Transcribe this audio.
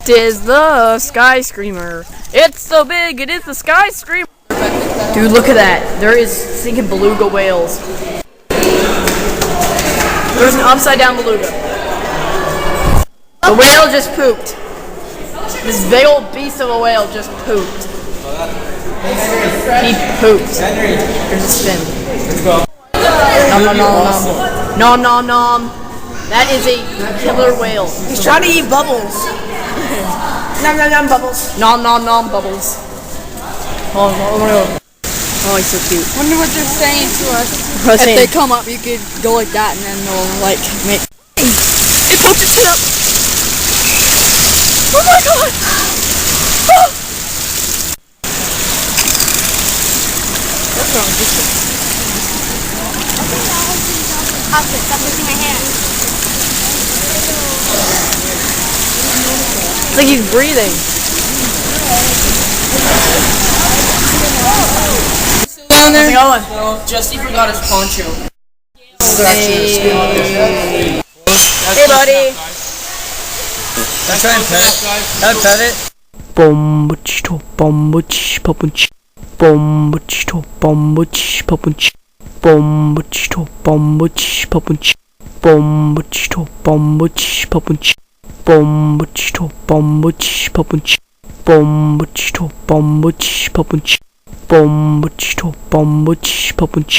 It is the Sky Screamer. It's so big, it is the Sky Screamer. Dude, look at that. There is sinking beluga whales. There's an upside down beluga. The whale just pooped. This big old beast of a whale just pooped. He pooped. Here's a spin. Nom nom nom nom. Nom nom nom. That is a killer whale. He's trying to eat bubbles. Nom nom nom bubbles. Nom nom nom bubbles. Oh my god. Oh, he's so cute. Wonder what they're saying to us. If they come up, you could go like that, and then they'll like make. It poked its head up. Oh my god! Oh. What's wrong? Stop looking my hand. It's like he's breathing. Down there. How's it going? Jesse forgot his poncho. Hey buddy. Can I try and pet it? Can I pet it? Bombachito, bombach, papunch. Bombachito, bombach, papunch. Bombachito, bombach, papunch. Bombachito, bombach, papunch. Bombachito, bombach, papunch. Bombachito, bombach, papunch. Bombachito, bombach, papunch.